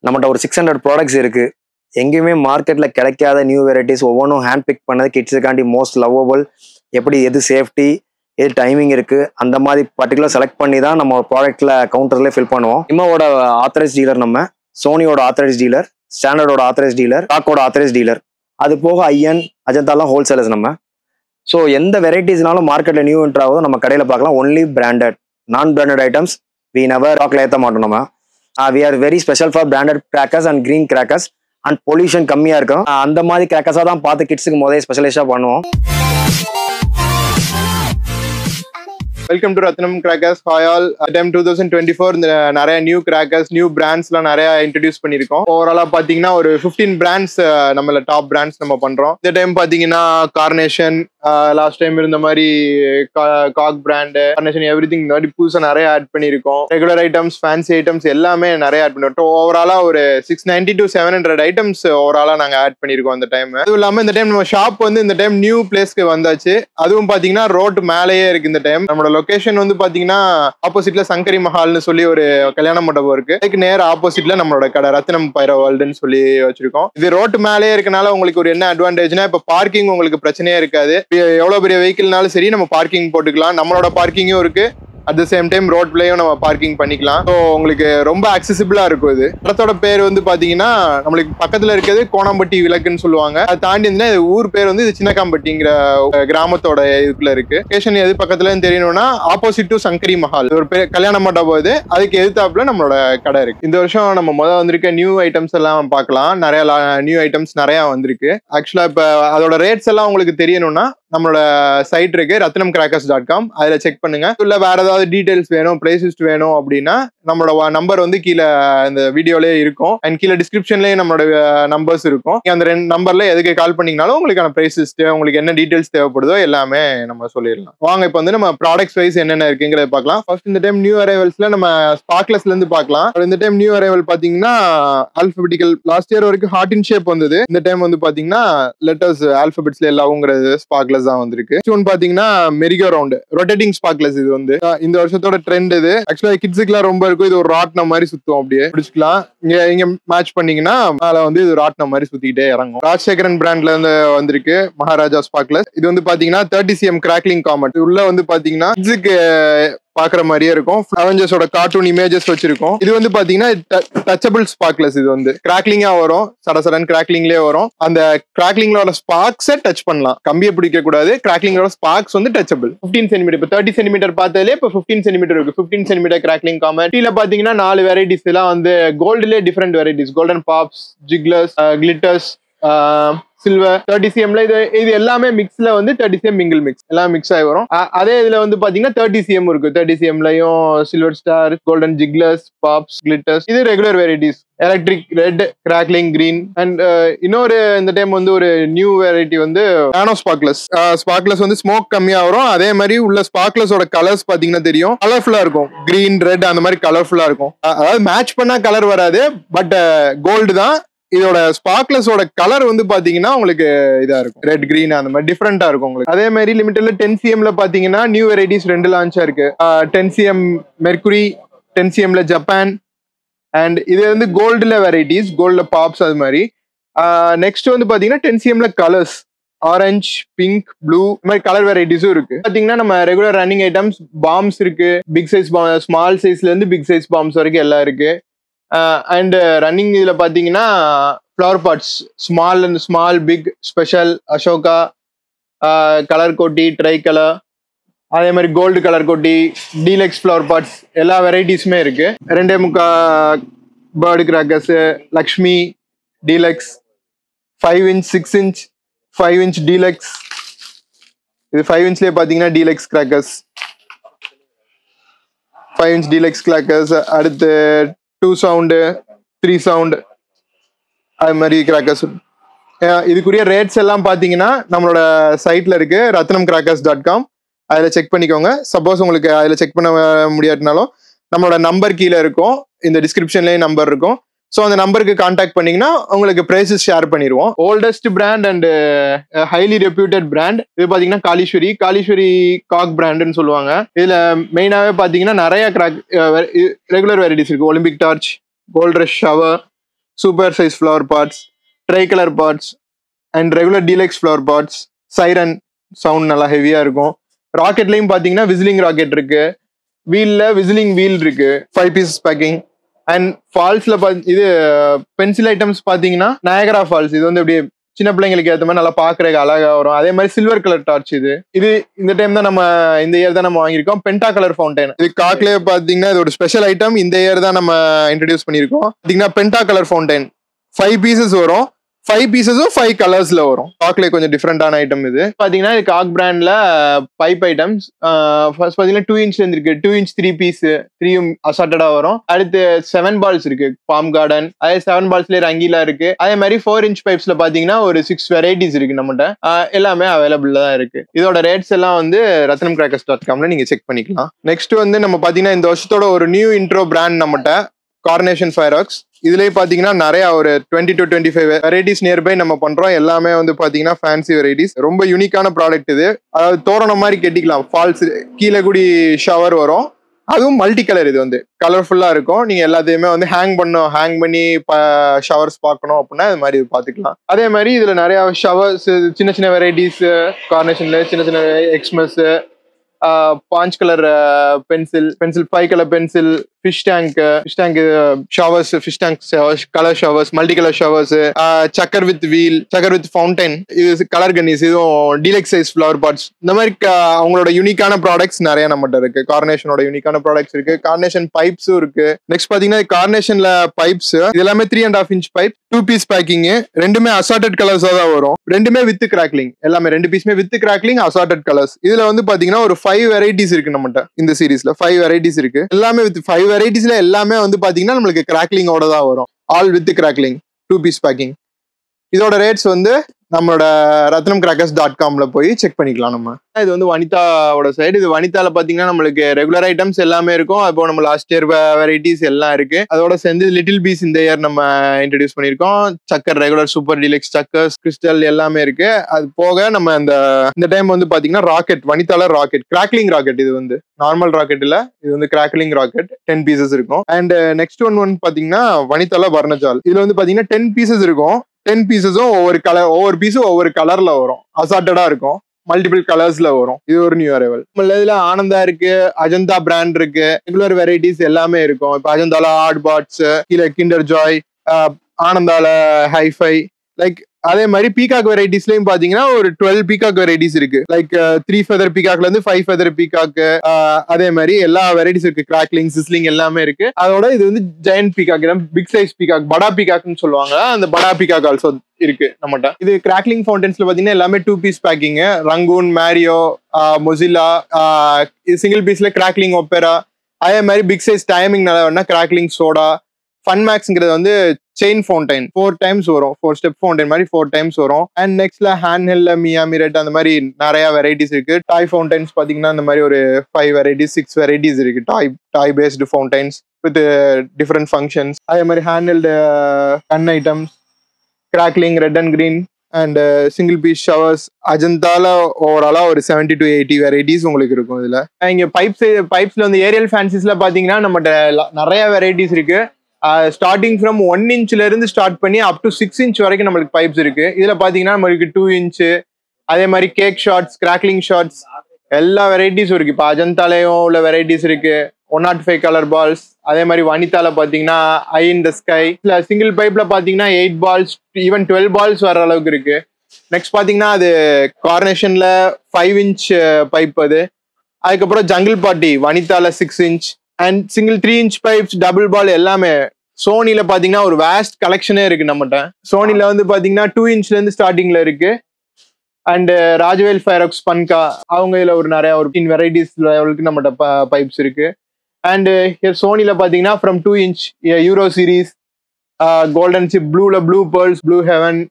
நம்மகிட்ட ஒரு 600 ப்ராடக்ட்ஸ் இருக்குது. எங்கேயுமே மார்க்கெட்டில் கிடைக்காத நியூ வெரைட்டிஸ் ஒவ்வொன்றும் ஹேண்ட் பிக் பண்ணது கிட்ஸுக்காண்டி மோஸ்ட் லவ்வபிள். எப்படி எது சேஃப்டி எது டைமிங் இருக்குது அந்த மாதிரி பர்டிகுலர் செலக்ட் பண்ணி தான் நம்ம ப்ராடக்ட்டில் கவுண்டர்லேயே ஃபில் பண்ணுவோம். இமாவோட ஆத்தரைஸ் டீலர், நம்ம சோனியோட ஆத்தரைஸ் டீலர், ஸ்டாண்டர்டோட ஆத்தரைஸ் டீலர், டாக்கோட ஆத்தரைஸ் டீலர், அது போக ஐஎன் அஜந்தாலாம் ஹோல்சேலர்ஸ் நம்ம. ஸோ எந்த வெரைட்டிஸ்னாலும் மார்க்கெட்டில் நியூ என்ட்ரு ஆகுதோ நம்ம கடையில் பார்க்கலாம். Only branded, non branded items we never ஸ்டாக்ல ஏற்ற மாட்டோம் நம்ம. We are very special for branded crackers and green crackers and pollution கம்மியாக இருக்கும். அந்த மாதிரி கிராக்கர்ஸாக தான் பார்த்து கிட்ஸுக்கு முதல்ல ஸ்பெஷலைஸாக பண்ணுவோம். Welcome to Ratnam crackers. Hi all. Time 2024 இந்த நிறைய நியூ கிராக்கர்ஸ், நியூ பிராண்ட்ஸ்லாம் நிறைய இன்ட்ரடியூஸ் பண்ணியிருக்கோம். ஓவராலா பாத்தீங்கன்னா ஒரு 15 பிராண்ட்ஸ் நம்மள டாப் பிராண்ட்ஸ் நம்ம பண்றோம். இந்த டைம் பாத்தீங்கன்னா கார்னேஷன், லாஸ்ட் டைம் இருந்த மாதிரி காக் பிராண்ட், கார்னேஷன், எவ்ரிதிங் இந்த மாதிரி புதுசா நிறைய ஆட் பண்ணியிருக்கோம். ரெகுலர் ஐட்டம்ஸ், ஃபேன்சி ஐட்டம்ஸ் எல்லாமே நிறைய ஆட் பண்ணிருக்கோம். ஓவராலா ஒரு 690 to 700 ஐட்டம்ஸ் ஓவராலா நாங்க ஆட் பண்ணியிருக்கோம் இந்த டைம். அதுவும் இல்லாம இந்த டைம் நம்ம ஷாப் வந்து இந்த டைம் நியூ பிளேஸ்க்கு வந்தாச்சு. அதுவும் பாத்தீங்கன்னா ரோட் மேலேயே இருக்கு. இந்த டைம் நம்மளோட லொகேஷன் வந்து பாத்தீங்கன்னா ஆப்போசிட்ல சங்கரி மஹால்னு சொல்லி ஒரு கல்யாண மண்டபம் இருக்கு. அதுக்கு நேர ஆப்போசிட்ல நம்மளோட கடை ரத்னம் பைரோ வேர்ல்டுன்னு சொல்லி வச்சிருக்கோம். இது ரோட்டு மேலேயே இருக்கனால உங்களுக்கு ஒரு என்ன அட்வான்டேஜ்னா, இப்ப பார்க்கிங் உங்களுக்கு பிரச்சனையே இருக்காது. எவ்வளவு பெரிய வெஹிக்கிள்னாலும் சரி நம்ம பார்க்கிங் போட்டுக்கலாம். நம்மளோட பார்க்கிங்கும் இருக்கு. அட் த சேம் டைம் ரோட்லயும் நம்ம பார்க்கிங் பண்ணிக்கலாம். ஸோ உங்களுக்கு ரொம்ப அக்சசிபிளா இருக்கும். இது இடத்தோட பேர் வந்து பாத்தீங்கன்னா நம்மளுக்கு பக்கத்துல இருக்கிறது கோணம்பட்டி விளக்குன்னு சொல்லுவாங்க. அதை தாண்டி வந்து ஊர் பேர் வந்து இது சின்னக்காம்பட்டிங்கிற கிராமத்தோட இதுக்குள்ள இருக்கு. லொகேஷன் எது பக்கத்துல தெரியணும்னா ஆப்போசிட் டு சங்கரி மஹால் ஒரு கல்யாண மண்டபம். இது அதுக்கு எதிர்த்தாப்புல நம்மளோட கடை இருக்கு. இந்த வருஷம் நம்ம முதல் வந்திருக்க நியூ ஐட்டம்ஸ் எல்லாம் பார்க்கலாம். நிறைய நியூ ஐட்டம்ஸ் நிறைய வந்திருக்கு. ஆக்சுவலா இப்ப அதோட ரேட்ஸ் எல்லாம் உங்களுக்கு தெரியணும்னா நம்மளோட சைட் இருக்கு rathnamcrackers.com. அதுல செக் பண்ணுங்க. இல்ல வேற ஏதாவது டீடைல்ஸ் வேணும், பிரைஸ் லிஸ்ட் வேணும் அப்படின்னா நம்மளோட நம்பர் வந்து கீழே இந்த வீடியோலயே இருக்கும். அண்ட் கீழே டிஸ்கிரிப்ஷன்லயே நம்மளோட நம்பர்ஸ் இருக்கும். அந்த 2 நம்பர்ல எதுக்கு கால் பண்ணீங்கனாலும் உங்களுக்கான பிரைஸ் லிஸ்ட், உங்களுக்கு என்ன டீடைல்ஸ் தேவைப்படுதோ எல்லாமே நம்ம சொல்லிடலாம். வாங்க இப்ப வந்து நம்ம ப்ராடக்ட்ஸ் வைஸ் என்னென்ன இருக்குங்கிறத பார்க்கலாம். ஃபர்ஸ்ட் இந்த டைம் நியூ அரைவல்ஸ்ல நம்ம ஸ்பார்க்லெஸ்ல இருந்து பார்க்கலாம். இந்த டைம் நியூ அரைவல் பாத்தீங்கன்னா ஆல்பபெட்டிக்கல். லாஸ்ட் இயர் வரைக்கும் ஹார்ட் இன் ஷேப் வந்தது. இந்த டைம் வந்து பாத்தீங்கன்னா லெட்டர்ஸ் ஆல்பபெட்ஸ்ல எல்லாவுங்கிறது ஸ்பார்க்லெஸ் தான் வந்திருக்கு. பாத்தீங்கன்னா மெரிகோ ரவுண்ட் ரொட்டேட்டிங் ஸ்பார்க்லெஸ். இது வந்து இந்த வருஷத்தோட ட்ரெண்ட். இது ஆக்சுவலா கிட்ஸுக்குலாம் ரொம்ப இருக்கும். இது ஒரு ராட்னம் மாதிரி சுத்தும், அப்படியே பிடிச்சிக்கலாம். இங்க மேட்ச் பண்ணீங்கன்னா மேல வந்து இது ராட்னம் மாதிரி சுத்திக்கிட்டே இறங்கும். ராஜசேகரன் பிராண்ட்ல இருந்து வந்திருக்கு மகாராஜா ஸ்பார்க்லெஸ். இது வந்து பாத்தீங்கன்னா 30 cm கிராக்லிங் காமெட். உள்ள வந்து பாத்தீங்கன்னா கிட்ஸுக்கு பாக்குற மாதிரியே இருக்கும். அவெஞ்சர்ஸோட கார்ட்டூன் இமேஜஸ் வச்சிருக்கோம். இது வந்து பாத்தீங்கன்னா டச்சபிள் ஸ்பார்க்லெஸ். இது வந்து கிராக்லிங்கா வரும், சடசடன் கிராக்லிங்லயே வரும். அந்த கிராக்லிங்கோட ஸ்பார்க்ஸை டச் பண்ணலாம். கம்பியை பிடிக்க கூடாது. கிராக்லிங்கோட ஸ்பார்க்ஸ் வந்து டச்சபிள். 15 cm. இப்ப 30 cm பார்த்ததுல இப்ப 15 cm இருக்கு. 15 cm கிராக்லிங் காமெட். கீழே பாத்தீங்கன்னா 4 வெரைட்டிஸ் எல்லாம் வந்து கோல்டுலயே different varieties. Golden pops, jigglers, glitters, silver. 30 cmல இது எல்லாமே மிக்ஸ்ல வந்து 30 cm மிங்கிள் மிக்ஸ் எல்லாம் மிக்ஸ் ஆகி வரும். அதே இதுல வந்து பாத்தீங்கன்னா 30 cm இருக்கு. 30 cmலயும் சில்வர் ஸ்டார், கோல்டன் ஜிக்லர்ஸ், பாப்ஸ், கிளிட்டர்ஸ். இது regular varieties. Electric red, crackling green. And இன்னொரு இந்த டைம் வந்து ஒரு நியூ வெரைட்டி வந்து நானோ ஸ்பார்க்லெஸ். ஸ்பார்க்லெஸ் வந்து ஸ்மோக் கம்மியா வரும். அதே மாதிரி உள்ள ஸ்பார்க்லெஸோட கலர்ஸ் பாத்தீங்கன்னா தெரியும், கலர்ஃபுல்லா இருக்கும். கிரீன், ரெட் அந்த மாதிரி கலர்ஃபுல்லா இருக்கும். அதாவது மேட்ச் பண்ணா கலர் வராது, பட் கோல்டு தான். இதோட ஸ்பார்க்லெஸோட கலர் வந்து பாத்தீங்கன்னா உங்களுக்கு இதா இருக்கும், ரெட் கிரீன் அந்த மாதிரி டிஃபரெண்டா இருக்கும் உங்களுக்கு. அதே மாதிரி லிமிட்டட்ல 10 cmல பாத்தீங்கன்னா நியூ வெரைட்டிஸ் 2 லான்ச்சா இருக்கு. 10 cm மெர்க்குரி, 10 cmல ஜப்பான். அண்ட் இது வந்து கோல்டுல வெரைட்டிஸ், கோல்ட்ல பாப்ஸ் அது மாதிரி. நெக்ஸ்ட் வந்து பாத்தீங்கன்னா 10 cmல கலர்ஸ், ஆரஞ்ச், பிங்க், ப்ளூ, இந்த மாதிரி கலர் வெரைட்டிஸும் இருக்கு. பாத்தீங்கன்னா நம்ம ரெகுலர் ரன்னிங் ஐட்டம்ஸ் பாம்ஸ் இருக்கு. பிக் சைஸ் ஸ்மால் சைஸ்ல இருந்து பிக் சைஸ் பாம்ஸ் வரைக்கும் எல்லாம் இருக்கு. அண்ட் ரன்னிங் இதுல பாத்தீங்கன்னா flower pots, small, big, special, Ashoka, colour கோட்டி, ட்ரை கலர், அதே மாதிரி கோல்டு கலர் கோட்டி, டீலக்ஸ் ஃப்ளவர் பாட்ஸ் எல்லா வெரைட்டிஸுமே இருக்கு. 2.25 bird crackers, Lakshmi deluxe, 5 inch, 6 inch, 5 inch deluxe. இது 5 inchலயே பாத்தீங்கன்னா deluxe crackers, 5 inch deluxe crackers. அடுத்து 2 sound, 3 sound அது மாதிரி கிராக்கர்ஸ். இதுக்குரிய ரேட்ஸ் எல்லாம் பாத்தீங்கன்னா நம்மளோட சைட்ல இருக்கு rathnamcrackers.com. அதுல செக் பண்ணிக்கோங்க. சப்போஸ் உங்களுக்கு அதுல செக் பண்ண முடியாட்டினாலும் நம்மளோட நம்பர் கீழே இருக்கும், இந்த டிஸ்கிரிப்ஷன்லயே நம்பர் இருக்கும். ஸோ அந்த நம்பருக்கு கான்டாக்ட் பண்ணீங்கன்னா உங்களுக்கு ப்ரைஸஸ் ஷேர் பண்ணிடுவோம். Oldest brand and highly reputed brand இது பாத்தீங்கன்னா காளீஸ்வரி காக் பிராண்டுன்னு சொல்லுவாங்க. இதுல மெயினாவே பாத்தீங்கன்னா நிறைய ரெகுலர் வெரைட்டிஸ் இருக்கு. Olympic torch, gold rush shower, super size flower pots, tri colour pots and regular deluxe flower pots. Siren sound நல்லா ஹெவியா இருக்கும். ராக்கெட்லயும் பாத்தீங்கன்னா விசிலிங் ராக்கெட் இருக்கு, வீல்ல விசிலிங் வீல் இருக்கு, 5 பீசஸ் பேக்கிங். அண்ட் ஃபால்ஸ்ல இது பென்சில் ஐட்டம்ஸ் பாத்தீங்கன்னா நயகரா ஃபால்ஸ். இது வந்து அப்படியே சின்ன பிள்ளைங்களுக்கு ஏற்ற மாதிரி நல்லா பாக்குறதுக்கு அழகா வரும். அதே மாதிரி சில்வர் கலர் டார்ச். இது இந்த டைம் தான் நம்ம இந்த இயர் தான் நம்ம வாங்கியிருக்கோம். பென்டா கலர் ஃபவுண்டைன். இது காக்லேயே பாத்தீங்கன்னா இது ஒரு ஸ்பெஷல் ஐட்டம். இந்த இயர் தான் நம்ம இன்ட்ரடியூஸ் பண்ணியிருக்கோம். பாத்தீங்கன்னா பென்டா கலர் ஃபவுண்டைன் 5 பீசஸ் வரும். 5 பீசஸும் 5 கலர்ஸ்ல வரும். காக்லே கொஞ்சம் டிஃப்ரெண்டான ஐட்டம். இது பாத்தீங்கன்னா இது காக் பிராண்ட்ல பைப் ஐட்டம்ஸ். ஃபர்ஸ்ட் பாத்தீங்கன்னா 2 இன்ச்ல இருக்கு. 2 இன்ச் 3 பீஸ் 3யும் அசார்ட்டடா வரும். அடுத்து 7 பால்ஸ் இருக்கு, பாம் கார்டன். அதே 7 பால்ஸ்ல ரங்கீலா இருக்கு. அதே மாதிரி 4 இன்ச் பைப்ஸ்ல பாத்தீங்கன்னா ஒரு 6 வெரைட்டிஸ் இருக்கு நம்மகிட்ட. எல்லாமே அவைலபிள் தான் இருக்கு. இதோட ரேட்ஸ் எல்லாம் வந்து ratnamcrackers.comல நீங்க செக் பண்ணிக்கலாம். நெக்ஸ்ட் வந்து நம்ம பாத்தீங்கன்னா இந்த வருஷத்தோட ஒரு நியூ இன்ட்ரோ பிராண்ட் நம்மகிட்ட கார்னேஷன் ஃபயராக்ஸ். இதுலயே பாத்தீங்கன்னா நிறைய ஒரு 20 to 25 வெரைட்டிஸ் நியர்பை நம்ம பண்றோம். எல்லாமே வந்து பாத்தீங்கன்னா ஃபேன்சி வெரைட்டிஸ். ரொம்ப யூனிக்கான ப்ராடக்ட் இது. அதாவது தோரணம் மாதிரி கட்டிக்கலாம். ஃபால்ஸ் கீழே கூடி ஷவர் வரும். அதுவும் மல்டி கலர். இது வந்து கலர்ஃபுல்லா இருக்கும். நீங்க எல்லாத்தையுமே வந்து ஹேங் பண்ணி ஷவர்ஸ் பார்க்கணும் அப்படின்னா இது மாதிரி பாத்துக்கலாம். அதே மாதிரி இதுல நிறைய ஷவர்ஸ், சின்ன சின்ன வெரைட்டிஸ் கார்னேஷன்ல, சின்ன சின்ன எக்ஸ்மஸ், பாஞ்ச் colour pencil 5 colour pencil, fish tank showers, fish tank colour showers, multi colour showers, சக்கர் வித் வீல், சக்கர் வித் ஃபவுண்டைன், இது கலர் கன்னிஸ், இதுவும் டீலக்ஸ் சைஸ் ஃப்ளவர் பாட்ஸ். இந்த மாதிரி அவங்களோட யூனிக்கான ப்ராடக்ட்ஸ் நிறைய நம்மகிட்ட இருக்கு. கார்னேஷனோட யூனிக்கான ப்ராடக்ட்ஸ் இருக்கு. கார்னேஷன் பைப்ஸும் இருக்கு. நெக்ஸ்ட் பாத்தீங்கன்னா கார்னேஷன்ல பைப்ஸ் இது எல்லாமே 3.5 இன்ச் பைப், 2 பீஸ் பேக்கிங். ரெண்டுமே அசார்டட் கலர்ஸா தான் வரும். ரெண்டுமே வித் கிராக்லிங். எல்லாமே 2 பீஸ்மே வித் கிராக்லிங், அசார்டட் கலர்ஸ். இதுல வந்து பாத்தீங்கன்னா ஒரு 5 வெரைட்டிஸ் இருக்கு நம்மகிட்ட. இந்த சீரீஸ்ல 5 வெரைட்டிஸ் இருக்கு. எல்லாமே வித் 5 வெரைட்டிஸ்ல எல்லாமே வந்து பாத்தீங்கன்னா நம்மளுக்கு கிராக்லிங்கோட தான் வரும். All with crackling, 2 piece packing. இதோட ரேட்ஸ் வந்து நம்மளோட ratnamcrackers.comல போய் செக் பண்ணிக்கலாம். நம்ம இது வந்து வனிதாவோட சைடு. இது வனிதால பாத்தீங்கன்னா நம்மளுக்கு ரெகுலர் ஐட்டம்ஸ் எல்லாமே இருக்கும். அப்போ நம்ம லாஸ்ட் இயர் வெரைட்டிஸ் எல்லாம் இருக்கு. அதோட சேர்ந்து லிட்டில் பீஸ் இந்த இயர் நம்ம இன்ட்ரடியூஸ் பண்ணிருக்கோம். சக்கர், ரெகுலர், சூப்பர் டீலக்ஸ், சக்கர்ஸ், கிறிஸ்டல் எல்லாமே இருக்கு. அது போக நம்ம இந்த டைம் வந்து பாத்தீங்கன்னா ராக்கெட், வனிதால ராக்கெட், கிராக்லிங் ராக்கெட். இது வந்து நார்மல் ராக்கெட் இல்ல, இது வந்து கிராக்லிங் ராக்கெட் 10 பீசஸ் இருக்கும். அண்ட் நெக்ஸ்ட் ஒன் பாத்தீங்கன்னா வனிதால வர்ணஜால். இதுல வந்து பாத்தீங்கன்னா 10 பீசஸ் இருக்கும். 10 பீசஸும் ஒவ்வொரு பீஸும் ஒவ்வொரு கலர்ல வரும். அசார்ட்டடா இருக்கும். மல்டிபிள் கலர்ஸ்ல வரும். இது ஒரு நியூ அரைவல். இதுல ஆனந்தா இருக்கு, அஜந்தா பிராண்ட் இருக்கு, ரெகுலர் வெரைட்டிஸ் எல்லாமே இருக்கும். இப்ப அஜந்தால ஆட் பாட்ஸ், இல்ல கிண்டர் ஜாய், ஆனந்தால ஹைஃபை, லைக் அதே மாதிரி பீகாக் வெரைட்டிஸ்லயும் பாத்தீங்கன்னா ஒரு 12 பீகாக் வெரைட்டிஸ் இருக்கு. லைக் 3 ஃபெதர் பீகாக்ல இருந்து 5 ஃபெதர் பீகாக், அதே மாதிரி எல்லா வெரைட்டிஸ் இருக்கு. கிராக்லிங், சிஸ்லிங் எல்லாமே இருக்கு. அதோட இது வந்து giant peacock, big size peacock, படா பீகாக்னு சொல்லுவாங்க. அந்த படா பீகாக் ஆல்சோ இருக்கு நம்மகிட்ட. இது கிராக்லிங் ஃபவுண்டன்ஸ்ல பாத்தீங்கன்னா எல்லாமே 2 piece packing. Rangoon, Mario, Mozilla, single பீஸ்ல கிராக்லிங் ஒப்பேரா. அதே மாதிரி பிக் சைஸ் டைமிங் நல்லா கிராக்லிங் சோடா. ஃபன் மேக்ஸ்ங்கிறது வந்து செயின் ஃபவுண்டைன் 4 டைம்ஸ் வரும். 4 ஸ்டெப் ஃபவுண்டைன் மாதிரி 4 டைம்ஸ் வரும். அண்ட் நெக்ஸ்ட்ல ஹேண்ட் ஹெல்ல மியாமி ரெட், அந்த மாதிரி நிறைய வெரைட்டிஸ் இருக்கு. டாய் ஃபவுண்டைன்ஸ் பாத்தீங்கன்னா இந்த மாதிரி ஒரு 5 வெரைட்டிஸ் 6 வெரைட்டிஸ் இருக்கு. Toy based fountains with different functions. அதே மாதிரி hand held gun items, crackling, red and green and single piece showers. அஜந்தால ஓவராலா ஒரு 70 to 80 வெரைட்டிஸ் உங்களுக்கு இருக்கும். இதுல இங்க பைப்ஸ்ல வந்து ஏரியல் ஃபேன்சிஸ்ல பாத்தீங்கன்னா நம்மகிட்ட நிறைய வெரைட்டிஸ் இருக்கு. ஸ்டார்டிங் ஃப்ரம் 1 இன்ச்ல இருந்து ஸ்டார்ட் பண்ணி அப் டு 6 இன்ச் வரைக்கும் நம்மளுக்கு பைப்ஸ் இருக்கு. இதுல பாத்தீங்கன்னா நம்மளுக்கு 2 இன்ச், அதே மாதிரி கேக் ஷார்ட்ஸ், கிராக்லிங் ஷார்ட்ஸ், எல்லா வெரைட்டிஸும் இருக்கு. இப்போ அஜந்தாலையும் உள்ள வெரைட்டிஸ் இருக்கு. 105 கலர் பால்ஸ். அதே மாதிரி வனிதால பாத்தீங்கன்னா ஐ இன் த ஸ்கை. சிங்கிள் பைப்ல பாத்தீங்கன்னா 8 பால்ஸ், ஈவன் 12 பால்ஸ் வர அளவுக்கு இருக்கு. நெக்ஸ்ட் பாத்தீங்கன்னா அது கார்னேஷன்ல 5 இன்ச் பைப். அதுக்கப்புறம் ஜங்கிள் பார்ட்டி வனிதால 6 inch and single 3 inch pipes, double ball எல்லாமே. சோனில பாத்தீங்கன்னா ஒரு வேஸ்ட் கலெக்ஷனே இருக்கு நம்மகிட்ட. சோனில வந்து பாத்தீங்கன்னா 2 இன்ச்ல இருந்து ஸ்டார்டிங்ல இருக்கு. அண்ட் ராஜவேல் ஃபயராக்ஸ் பன்கா, அவங்க இதுல ஒரு நிறைய ஒரு 15 வெரைட்டிஸ் லெவலுக்கு நம்மகிட்ட பைப்ஸ் இருக்கு. அண்ட் சோனில பாத்தீங்கன்னா from 2 inch euro series, golden chip, blue pearls, blue heaven,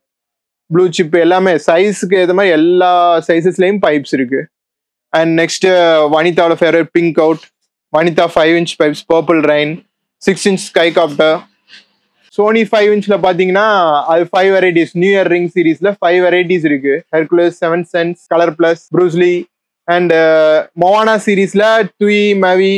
blue chip, எல்லாமே சைஸுக்கு ஏற்ற மாதிரி எல்லா சைசஸ்லயும் பைப்ஸ் இருக்கு. அண்ட் நெக்ஸ்ட் வனிதாவோட favourite pink out, Vanitha 5 inch pipes, purple rain, 6 inch sky copter. Sony 5 இன்ச்ல பாத்தீங்கன்னா அது 5 வெரைட்டிஸ். நியூ இயர் ரிங் சீரீஸ்ல 5 வெரைட்டிஸ் இருக்கு. Hercules, 7 sense, colour plus, Bruce Lee. And Moana சீரீஸ்ல துயி, மவி,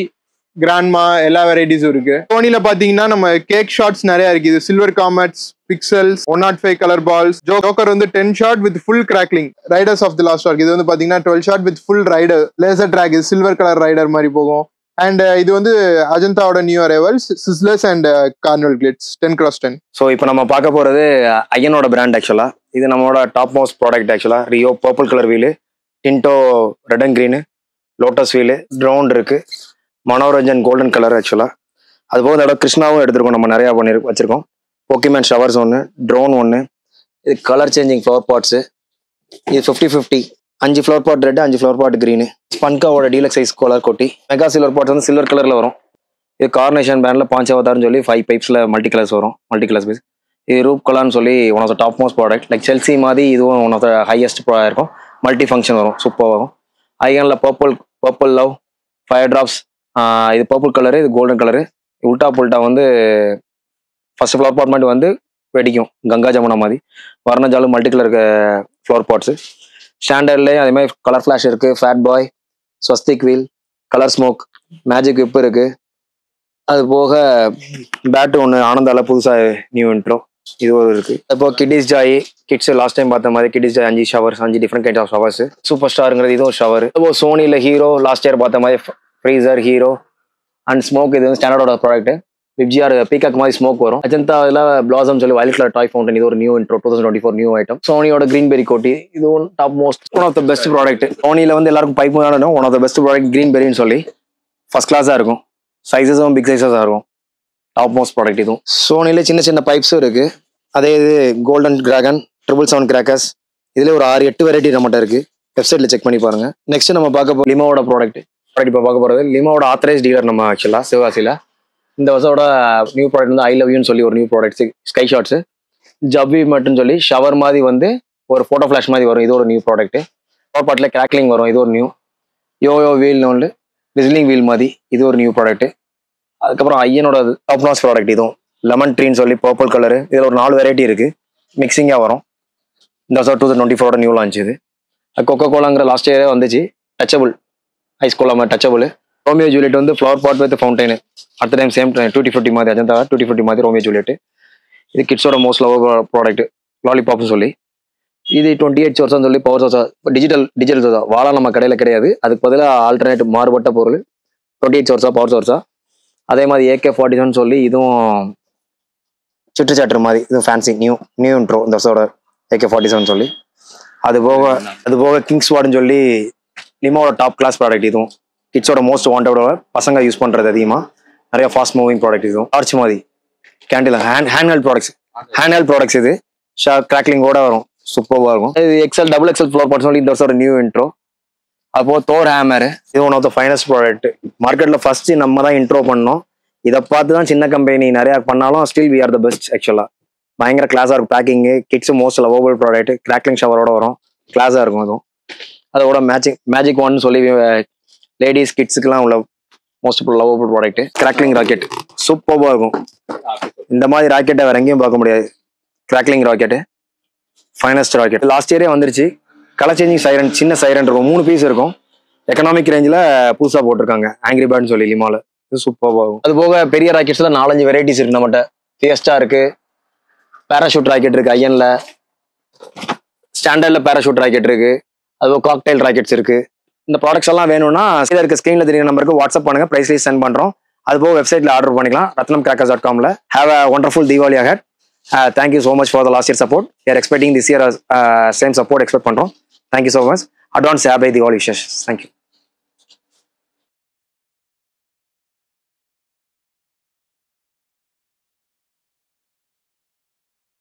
கிராண்ட்மா எல்லா வெரைட்டிஸும் இருக்கு. சோனில பாத்தீங்கன்னா நம்ம கேக் ஷாட்ஸ் நிறைய இருக்கு. இது silver comets, pixels, 105 colour balls. Joker வந்து 10 shot with full crackling. Riders of the lost ark இது வந்து பாத்தீங்கன்னா 12 shot with full rider laser track. இது சில்வர் கலர் ரைடர் மாதிரி போகும். அண்ட் இது வந்து அஜந்தாவோட நியூ அரைவல்ஸ் சிஸ்லர்ஸ் அண்ட் கார்னல் கிளிட்ஸ் 10x10. ஸோ இப்போ நம்ம பார்க்க போகிறது ஐயனோட பிராண்ட் ஆக்சுவலாக. இது நம்மளோட டாப் மோஸ்ட் ப்ராடக்ட் ஆக்சுவலாக. Rio purple colour wheel, Tinto red and green, lotus wheel, drone இருக்குது, மனோரஞ்சன் கோல்டன் கலர் ஆக்சுவலாக. அதுபோக இதோட கிருஷ்ணாவும் எடுத்துருக்கோம், நம்ம நிறையா வச்சுருக்கோம். போக்கிமேன் ஷவர்ஸ் ஒன்று, ட்ரோன் ஒன்று, இது கலர் சேஞ்சிங் ஃப்ளவர் பாட்ஸு. இது 50-50 5 flower pot red, 5 flower pot green. ஸ்பன்காவோட டீலக்ஸ் சைஸ் கலர் கொட்டி. மெகா சில்வர் பாட்ஸ் வந்து சில்வர் கலரில் வரும். இது கார்னேஷன் பேண்டில் பாஞ்சவதார்னு சொல்லி 5 பைப்ஸில் மல்டி கலர்ஸ் வரும், மல்டி கலர்ஸ் பீஸ். இது ரூப் கலர்னு சொல்லி one of the top most product. Like Chelsea மாதிரி இதுவும் ஒன் ஆஃப் த ஹையஸ்ட் இருக்கும். மல்டி ஃபங்க்ஷன் வரும், சூப்பர் வரும். ஐகனில் பர்பிள் லவ் 5 ட்ராப்ஸ். இது பர்பிள் கலரு, இது கோல்டன் கலரு. உல்டா புல்டா வந்து ஃபர்ஸ்ட் ஃப்ளவர் பாட் மட்டும் வந்து வெடிக்கும், கங்கா ஜமுனா மாதிரி. வர்ணஜாலும் மல்டி கலர் ஃப்ளவர் பாட்ஸு. ஸ்டாண்டர்ட்லேயே அதே மாதிரி கலர் ஃப்ளாஷ் இருக்குது, fat boy, Swastik wheel, colour smoke, magic whip இருக்குது. அது போக பேட்டு ஒன்று ஆனந்தால புதுசாக நியூ இன்ட்ரோ இது ஒரு இருக்குது. இப்போ kitties joy kids last time பார்த்த மாதிரி kitties joy 5 showers, 5 different kind of showers. Super ஸ்டாருங்கிறது இதுவும் ஷவர். இப்போ சோனியில் ஹீரோ லாஸ்ட் இயர் பார்த்த மாதிரி ஃப்ரீசர், ஹீரோ அண்ட் ஸ்மோக். இது வந்து ஸ்டாண்டர்டோட ப்ராடக்ட். விப்ஜிஆர் பீகாக் மாதிரி ஸ்மோக் வரும். அஜந்தாவில் பிளாசம் சொல்லி வயலட் கலர் டாய் ஃபவுண்டன், இது ஒரு நியூ இன்ட்ரோ 2024 நியூ ஐட்டம். சோனியோட கிரீன்பெரி கோட்டி, இது one top most one of the best product. சோனியில் வந்து எல்லாருக்கும் பைப் வேணும், one of the best product கிரீன்பெரின்னு சொல்லி ஃபர்ஸ்ட் கிளாஸாக இருக்கும். சைஸஸும் பிக் சைஸஸாக இருக்கும். டாப் மோஸ்ட் ப்ராடக்ட் இதுவும். சோனியில் சின்ன சின்ன பைப்ஸும் இருக்குது. அதே இது கோல்டன் டிராகன், 777 கிராக்கர்ஸ், இதில் ஒரு 6-8 வெரைட்டி நம்மகிட்ட இருக்குது. வெப்சைட்டில் செக் பண்ணி பாருங்கள். நெக்ஸ்ட் நம்ம பார்க்க போகிற லிமோவோட ப்ராடக்ட் இப்போ பார்க்க போகிறது. லிமோவோட ஆத்தரைஸ் டீலர் நம்ம ஆக்சுவலாக சிவகாசியில். இந்த வருஷோட நியூ ப்ராடக்ட் வந்து ஐ லவ் யூன்னு சொல்லி ஒரு நியூ ப்ராடக்ட், ஸ்கை ஷாட்ஸு. ஜவ்வி மட்டும் சொல்லி ஷவர் மாதிரி வந்து ஒரு ஃபோட்டோ ஃப்ளாஷ் மாதிரி வரும், இது ஒரு நியூ ப்ராடக்ட்டு. பவர் பாட்டில் கிராக்லிங் வரும், இது ஒரு நியூ. யோயோ வீல்னு ஒன்று விசிலிங் வீல் மாதிரி, இது ஒரு நியூ ப்ராடக்ட்டு. அதுக்கப்புறம் ஐயனோட டாப் நாஸ் ப்ராடக்ட் இதுவும் லெமன் ட்ரீன்னு சொல்லி பர்பிள் கலரு. இதில் ஒரு 4 வெரைட்டி இருக்குது, மிக்சிங்காக வரும். இந்த வருஷம் 2024 நியூ லான்ச் இது. கொக்கோ கோலாங்கிற லாஸ்ட் இயரே வந்துச்சு. டச்சபிள் ஐஸ் கோலா மாதிரி டச்சபிள். ரோமியோ ஜூலியட் வந்து ஃப்ளவர் பாட் வித் ஃபவுண்டைனு. அடுத்த டைம் சேம் டூட்டி ஃப்ரூட்டி மாதிரி, அஜந்தா டூட்டி ஃப்ரூட்டி மாதிரி ரோமியோ ஜூலியட். இது கிட்ஸோட மோஸ்ட் லவ் ப்ராடக்ட், லாலிபாப்னு சொல்லி. இது 28 சோர்ஸான்னு சொல்லி பவர் சோர்ஸா, டிஜிட்டல் சோர்ஸா. வாழை நம்ம கடையில் கிடையாது, அதுக்கு பதிலாக ஆல்டர்னேட் மாறுபட்ட பொருள் 28 சோர்ஸா பவர் சோர்ஸா. அதே மாதிரி AK-47 சொல்லி இதுவும் சுற்று சாட்டுற மாதிரி, இதுவும் ஃபேன்சி நியூ இன்ட்ரோ இந்த வருஷோட AK-47 சொல்லி. அது போக கிங்ஸ் வார்டுன்னு சொல்லி லிமோவோட டாப் கிளாஸ் ப்ராடக்ட் இதுவும். கிட்ஸோட மோஸ்ட் வாண்டோட பசங்க யூஸ் பண்ணுறது அதிகமாக. நிறைய ஃபாஸ்ட் மூவிங் ப்ராடக்ட் இதுவும். டார்ச் மாதிரி கேண்டில் ஹேண்ட் ஹெல்ட் ப்ராடக்ட்ஸ் இது. கிராக்லிங்கோட வரும், சூப்பராக இருக்கும். இது XL XXL ஃப்ளோர் பாட்ஸ் சொல்லி இந்த வருஷம் ஒரு நியூ இன்ட்ரோ. அப்போது தோர் ஹேமர், இது one of the finest product. மார்க்கெட்டில் ஃபஸ்ட்டு நம்ம தான் இன்ட்ரோ பண்ணோம். இதை பார்த்து தான் சின்ன கம்பெனி நிறையா பண்ணாலும் still we are the best ஆக்சுவலாக. பயங்கர கிளாஸாக இருக்கும் பேக்கிங்கு. Kids most lovable product. Crackling ஷவரோட வரும், கிளாஸாக இருக்கும் அதுவும். அதோட மேஜிக் ஒன்னு சொல்லி லேடிஸ் கிட்ஸுக்கெல்லாம் உள்ள most lovable product. Crackling rocket சூப்பராக இருக்கும். இந்த மாதிரி ராக்கெட்டை வேற எங்கேயும் பார்க்க முடியாது. Crackling rocket finest rocket. Last இயரே வந்துருச்சு. கலர் சேஞ்சிங் சைரன், சின்ன சைரன் இருக்கும், 3 பீஸ் இருக்கும். எக்கனாமிக் ரேஞ்சில் புதுசாக போட்டிருக்காங்க, ஆங்கிரி பேர்ட்னு சொல்லி லிமாவில். இது சூப்பராக இருக்கும். அது போக பெரிய ராக்கெட்ஸில் 4-5 வெரைட்டிஸ் இருக்கு நம்மகிட்ட. ஃபியஸ்டா இருக்கு, பேராஷூட் ராக்கெட் இருக்கு, ஐயன்ல ஸ்டாண்டர்ட்ல பேராஷூட் ராக்கெட் இருக்கு, அது காக்டைல் ராக்கெட்ஸ் இருக்கு. இந்த ப்ராடக்ட்ஸ் எல்லாம் வேணும்னா கீழே இருக்க ஸ்க்ரீன்ல தெரியுற நம்பருக்கு வாட்ஸ்அப் பண்ணுங்க, பிரைஸ் லிஸ்ட் சென்ட் பண்றோம். அது போக வெப்சைட்ல ஆர்டர் பண்ணிக்கலாம், ratnamcrackers.com. Have a wonderful Diwali ahead. Thank you so much for the last year support. We are expecting this year same support expect பண்றோம். Thank you so much. Advance happy Diwali wishes. Thank you.